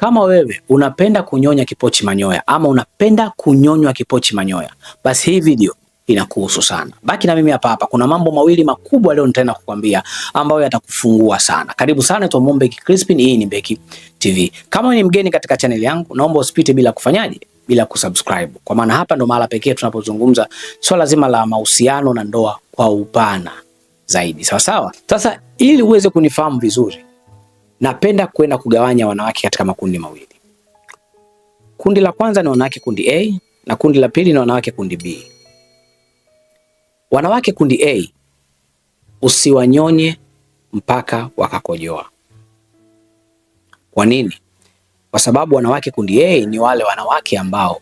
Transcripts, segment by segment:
kama wewe unapenda kunyonya kipochi manyoya ama unapenda kunyonywa kipochi manyoya, basi hii video inakuhusu sana. Baki na mimi hapa. Kuna mambo mawili makubwa leo nitaenda kukwambia ambayo yatakufungua sana. Karibu sana tu Mbeki Crispin, hii ni Mbeki TV. Kama ni mgeni katika channel yangu, naomba usipite bila kufanyaje? Bila kusubscribe. Kwa maana hapa ndo mahala pekee tunapozungumza swala zima la mahusiano na ndoa kwa upana zaidi. Sawa sawa? Sasa ili uweze kunifahamu vizuri, napenda kwenda kugawanya wanawake katika makundi mawili. Kundi la kwanza ni wanawake kundi A na kundi la pili ni wanawake kundi B. Wanawake kundi A usiwanyonye mpaka wakakojoa. Kwa nini? Kwa sababu wanawake kundi A ni wale wanawake ambao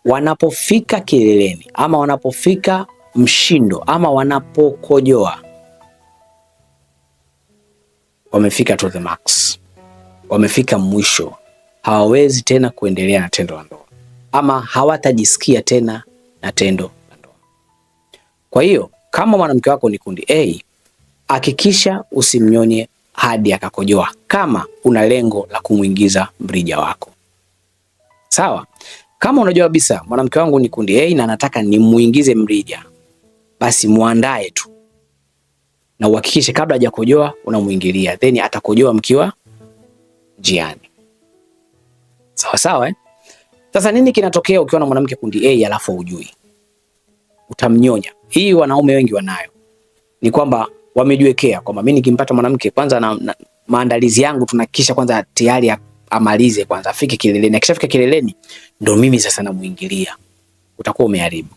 wanapofika kileleni ama wanapofika mshindo ama wanapokojoa wamefika to the max, wamefika mwisho, hawawezi tena kuendelea na tendo la ndoa ama hawatajisikia tena na tendo la ndoa. Kwa hiyo kama mwanamke wako ni kundi A, hakikisha usimnyonye hadi akakojoa kama una lengo la kumuingiza mrija wako. Sawa? Kama unajua kabisa mwanamke wangu ni kundi A na nataka nimuingize mrija, basi muandae tu na uhakikishe kabla hajakojoa unamuingilia, then atakojoa mkiwa njiani. Sawa sawa eh? Sasa nini kinatokea ukiwa na mwanamke kundi A alafu hujui? Utamnyonya. Hii wanaume wengi wanayo. Ni kwamba wamejiwekea kwamba mimi nikimpata mwanamke kwanza na maandalizi yangu tunahakikisha kwanza tayari amalize kwanza, afike kileleni. Akishafika kileleni ndo mimi sasa namuingilia. Utakuwa umeharibu.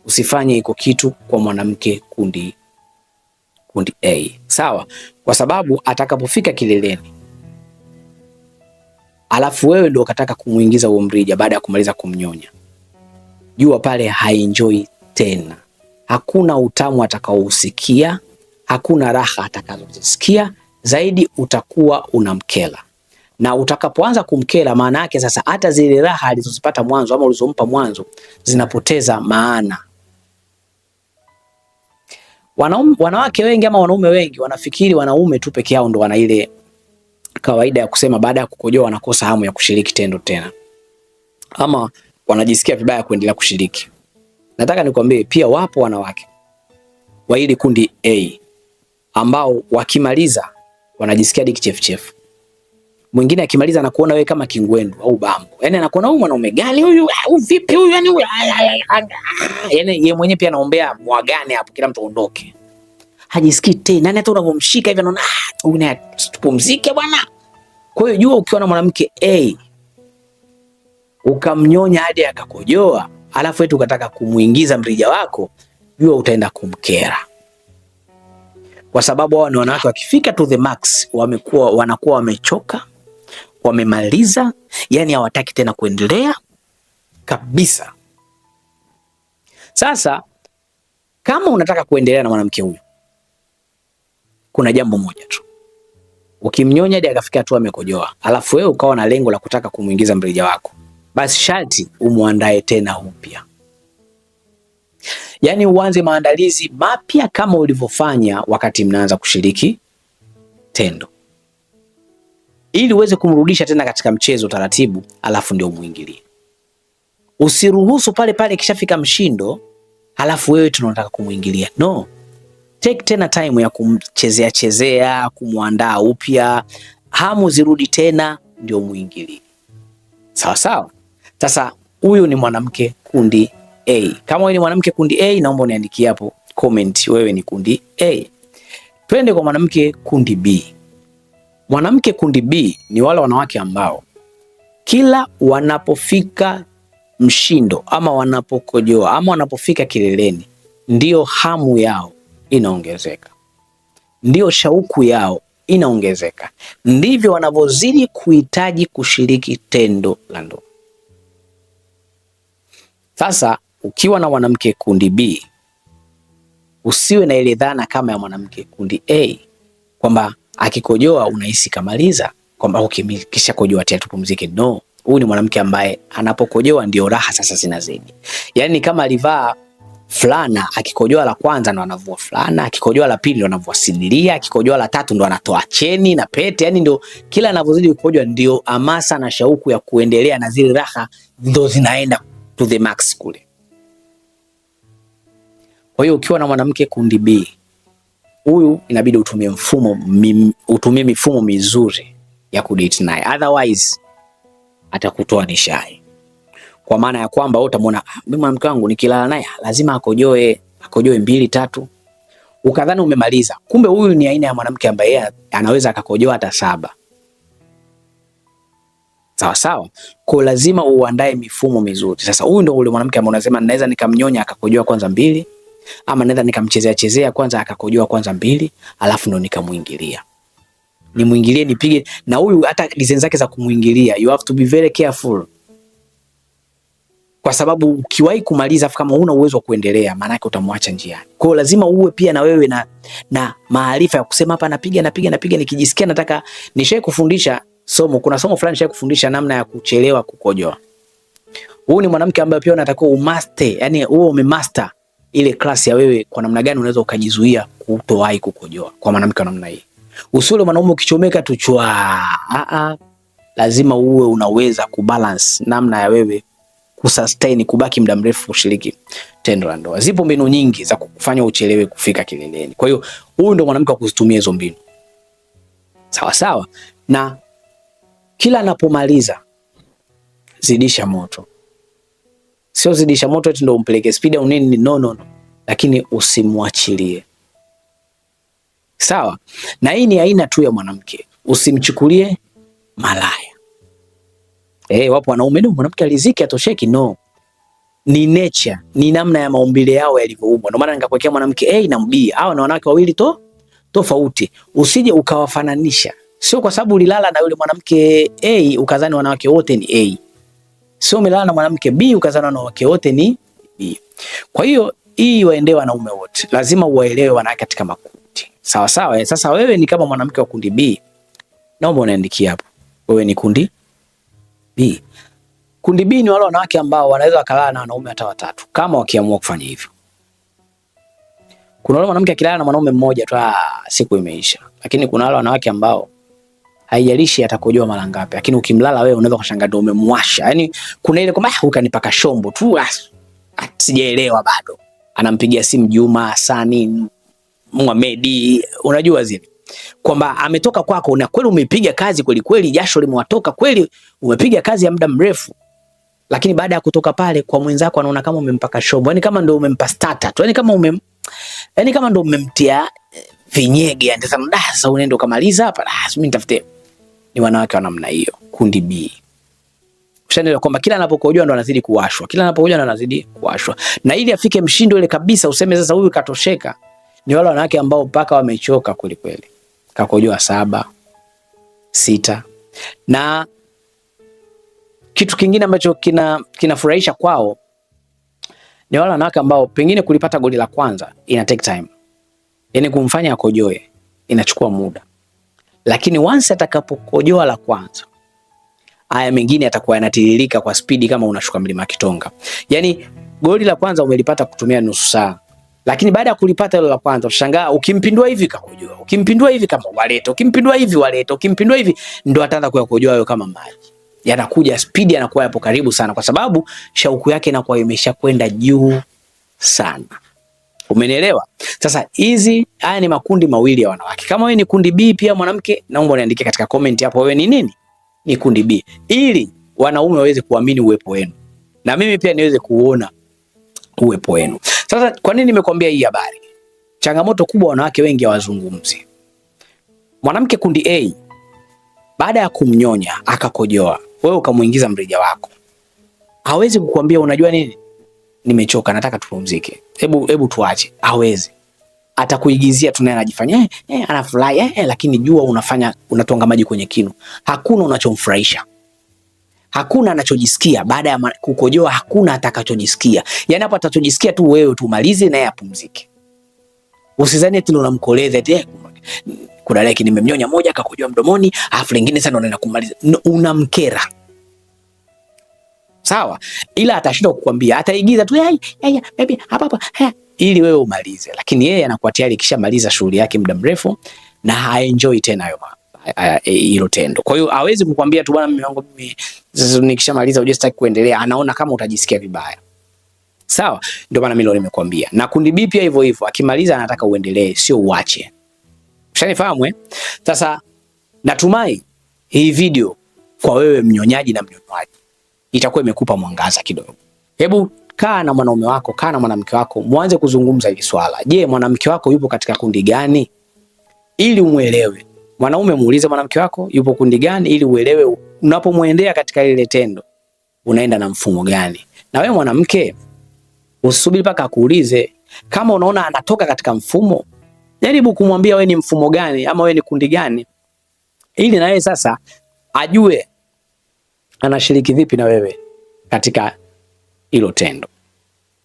Usifanye iko kitu kwa mwanamke kundi A. Sawa? Kwa sababu atakapofika kileleni alafu wewe ndio ukataka kumuingiza huo mrija baada ya kumaliza kumnyonya, jua pale haenjoy tena. Hakuna utamu atakaousikia, hakuna raha atakazosikia, zaidi utakuwa unamkela. Na utakapoanza kumkela, maana yake sasa hata zile raha alizozipata mwanzo ama ulizompa mwanzo zinapoteza maana. Wanawake wengi ama wanaume wengi wanafikiri wanaume tu peke yao ndo wana ile kawaida ya kusema baada ya kukojoa wanakosa hamu ya kushiriki tendo tena, ama wanajisikia vibaya kuendelea kushiriki. Nataka nikwambie pia wapo wanawake wa hili kundi A ambao wakimaliza wanajisikia hadi kichefuchefu. Mwingine akimaliza anakuona wewe kama kingwendu au bambo. Yaani anakuona huyu mwanaume gani huyu? Vipi huyu? Yaani yeye mwenyewe pia anaombea mwagane hapo kila mtu aondoke. Hajisikii tena. Nani hata unavomshika hivi anaona huyu naye tupumzike bwana. Kwa hiyo jua ukiwa na mwanamke A ukamnyonya hadi akakojoa, alafu eti ukataka kumuingiza mrija wako, jua utaenda kumkera. Kwa sababu hao ni wanawake wakifika to the max wanakuwa wamechoka, wamemaliza, yani hawataki tena kuendelea kabisa. Sasa kama unataka kuendelea na mwanamke huyu, kuna jambo moja tu. Ukimnyonya hadi akafika tu amekojoa, alafu wewe ukawa na lengo la kutaka kumuingiza mrija wako, basi sharti umuandae tena upya. Yaani uanze maandalizi mapya kama ulivyofanya wakati mnaanza kushiriki tendo, ili uweze kumrudisha tena katika mchezo taratibu, alafu ndio muingilie. Usiruhusu pale pale kishafika mshindo alafu wewe tunataka kumuingilia. No. Take tena time ya kumchezea, kumuandaa upya, hamu zirudi tena ndio muingilie. Sawa sawa? Sasa huyu ni mwanamke kundi A. Kama wewe ni mwanamke kundi A, naomba uniandikie hapo comment wewe ni kundi A. Twende kwa mwanamke kundi B. Mwanamke kundi B ni wale wanawake ambao kila wanapofika mshindo ama wanapokojoa ama wanapofika kileleni ndio hamu yao inaongezeka, ndio shauku yao inaongezeka, ndivyo wanavyozidi kuhitaji kushiriki tendo la ndoa. Sasa ukiwa na mwanamke kundi B, usiwe na ile dhana kama ya mwanamke kundi A kwamba akikojoa unahisi kamaliza, kwamba ukimkisha kojoa tena tupumzike. No, huyu ni mwanamke ambaye anapokojoa ndio raha sasa zinazidi. Yaani kama alivaa fulana akikojoa la kwanza ndo anavua fulana, akikojoa la pili ndo anavua sindiria, akikojoa la tatu ndo anatoa cheni na pete. Yani ndo kila anavyozidi kukojoa ndio hamasa na shauku ya kuendelea na zile raha ndo zinaenda to the max kule. Kwa hiyo ukiwa na mwanamke kundi B, huyu inabidi utumie mifumo mizuri ya kudate naye, otherwise atakutoa nishai. Kwa maana ya kwamba wewe utamwona mimi mwanamke wangu nikilala naye lazima akojoe 2 3, ukadhani umemaliza. Kumbe huyu ni aina ya mwanamke ambaye anaweza akakojoa hata 7. Sawa sawa. Kwa lazima uandae mifumo mizuri. Sasa huyu ndio ule mwanamke ambaye unasema naweza nikamnyonya akakojoa kwanza 2, ama naweza nikamchezea kwanza akakojoa kwanza 2, alafu ndo nikamuingilia. Nimuingilie nipige. Na huyu hata design zake za kumuingilia, you have to be very careful. Kwa sababu ukiwahi kumaliza kama huna uwezo wa kuendelea, maana yake utamwacha njiani. Kwa hiyo lazima uwe pia na wewe na maarifa ya kusema hapa napiga nikijisikia nataka. Nishaye kufundisha somo, kuna somo fulani nishaye kufundisha namna ya kuchelewa kukojoa. Huyu ni mwanamke ambaye pia unatakiwa umaster, yani uwe umemaster ile class ya wewe kwa namna gani unaweza ukajizuia kutowahi kukojoa kwa mwanamke wa namna hii. Usule mwanaume ukichomeka tu chwa. Lazima uwe unaweza kubalance namna ya wewe kusustain kubaki muda mrefu kushiriki tendo la ndoa. Zipo mbinu nyingi za kufanya uchelewe kufika kileleni. Kwa hiyo huyu ndio mwanamke wa kuzitumia hizo mbinu. Sawa sawa. Na kila anapomaliza zidisha moto. Sio zidisha moto eti ndio umpeleke speed au nini, no. Lakini usimwachilie. Sawa? Na hii ni aina tu ya mwanamke. Usimchukulie malaya. Wapo wanaume ndio mwanamke aliziki atosheki, no. Ni nature, ni namna ya maumbile yao yalivyoumbwa. Ndio maana nikakuwekea mwanamke A na B. Hao ni wanawake wawili tofauti. Usije ukawafananisha. Sio kwa sababu ulilala na yule mwanamke A ukadhani wanawake wote ni A. Sio umelala na mwanamke B ukadhani wanawake wote ni B. Kwa hiyo hii waendee wanaume wote. Lazima uwaelewe wanawake katika makundi. Sawa sawa. Sasa wewe ni kama mwanamke wa kundi B. Naomba uniandikie hapo. Wewe ni kundi B. Kundi B ni wale wanawake ambao wanaweza wakalala na wanaume hata 3 kama wakiamua kufanya hivyo. Kuna wale mwanamke akilala na mwanaume mmoja tu siku imeisha. Lakini kuna wale wanawake ambao haijalishi atakojoa mara ngapi, lakini ukimlala wewe unaweza kushangaa ndio umemwasha. Yaani kuna ile kwamba ukanipaka shombo tu sijaelewa bado. Anampigia simu Juma, Sani, Muhamedi, unajua zile. Kwamba ametoka kwako na kweli umepiga kazi kweli, jasho limewatoka kweli, umepiga kazi ya muda mrefu. Lakini baada ya kutoka pale kwa mwenzako anaona kama umempaka shombo. Yaani kama ndio umempa starter tu. Yaani kama ndio umemtia vinyege. Sasa unaenda ukamaliza hapa. Mimi nitafute. Ni wanawake wa namna hiyo, kundi B. Ushaelewa kwamba kila anapokojoa ndo anazidi kuwashwa. Na ili afike mshindo ile kabisa useme sasa huyu katosheka, ni wale wanawake ambao mpaka wamechoka kweli. Kakojoa 7, 6. Na kitu kingine ambacho kinafurahisha kwao ni wale wanawake ambao pengine kulipata goli la kwanza ina take time. Yaani kumfanya akojoe inachukua muda. Lakini once atakapokojoa la kwanza, haya mengine atakuwa yanatiririka kwa spidi kama unashuka mlima Kitonga. Yaani goli la kwanza umelipata kutumia nusu saa. Lakini baada ya kulipata hilo la kwanza utashangaa ukimpindua hivi kakojoa. Ukimpindua hivi kama waleta, ukimpindua hivi ndo ataanza kuyakojoa hayo kama maji. Yanakuja spidi, anakuwa hapo karibu sana kwa sababu shauku yake inakuwa imeshakwenda juu sana. Umenielewa? Sasa haya ni makundi mawili ya wanawake. Kama wewe ni kundi B pia mwanamke, naomba uniandike katika comment hapo wewe ni nini? Ni kundi B. Ili wanaume waweze kuamini uwepo wenu. Na mimi pia niweze kuona uwepo wenu. Sasa kwa nini nimekuambia hii habari? Changamoto kubwa wanawake wengi hawazungumzi. Mwanamke kundi A baada ya kumnyonya akakojoa, wewe ukamuingiza mrija wako, hawezi kukuambia unajua nini? Nimechoka, nataka tupumzike. Hebu tuache. Hawezi. Atakuigizia tu naye anajifanya anafurahi lakini jua unatonga maji kwenye kinu. Hakuna unachomfurahisha. Hakuna anachojisikia baada ya kukojoa, hakuna atakachojisikia. Yaani hapo atachojisikia tu wewe tumalize naye apumzike. Usizani eti unamkoleza eti kuna leki nimemnyonya moja akakojoa mdomoni, afu lingine sana unaenda kumaliza. Unamkera. Sawa? Ila atashindwa kukwambia, ataigiza tu baby hapa ili wewe umalize, lakini yeye anakuwa tayari kishamaliza shughuli yake muda mrefu na haenjoy tena hilo tendo. Kwa hiyo hawezi kukwambia tu bwana, mume wangu mimi nikishamaliza uje sitaki kuendelea, anaona kama utajisikia vibaya. Sawa? Ndio maana mimi leo nimekuambia. Na kundi B pia hivyo hivyo, akimaliza anataka uendelee, sio uache. Ushanifahamu? Sasa natumai hii video kwa wewe mnyonyaji na mnyonywaji itakuwa imekupa mwangaza kidogo. Hebu kaa na mwanaume wako, kaa na mwanamke wako, muanze kuzungumza hili swala. Je, mwanamke wako yupo katika kundi gani? Ili umuelewe. Mwanaume muulize mwanamke wako yupo kundi gani, ili uelewe unapomwendea katika ile tendo unaenda na mfumo gani. Na wewe mwanamke usubiri mpaka akuulize. Kama unaona anatoka katika mfumo, jaribu kumwambia wewe ni mfumo gani ama wewe ni kundi gani, ili na yeye sasa ajue anashiriki vipi na wewe katika hilo tendo.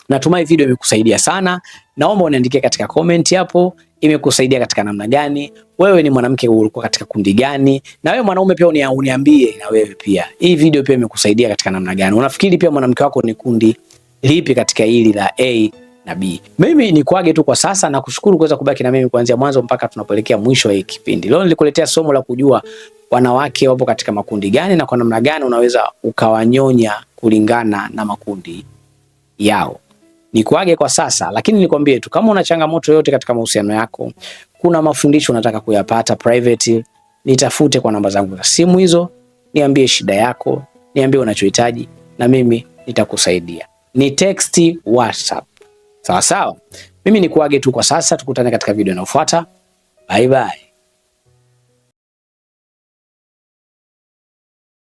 Natumai video imekusaidia sana. Naomba uniandikie katika comment hapo imekusaidia katika namna gani. Wewe ni mwanamke ulikuwa katika kundi gani? Na wewe mwanaume pia uniambie na wewe pia. Hii video pia imekusaidia katika namna gani? Unafikiri pia mwanamke wako ni kundi lipi katika hili la A na B? Mimi ni kuage tu kwa sasa na kushukuru kuweza kubaki na mimi kuanzia mwanzo mpaka tunapoelekea mwisho wa hii kipindi. Leo nilikuletea somo la kujua wanawake wapo katika makundi gani na kwa namna gani unaweza ukawanyonya kulingana na makundi yao. Nikuage kwa sasa, lakini nikwambie tu kama una changamoto yoyote katika mahusiano yako, kuna mafundisho unataka kuyapata private, nitafute kwa namba zangu za simu hizo, niambie shida yako, niambie unachohitaji na mimi nitakusaidia. Ni text WhatsApp. Sawa sawa? Mimi nikuage tu kwa sasa, tukutane katika video inayofuata. Bye bye.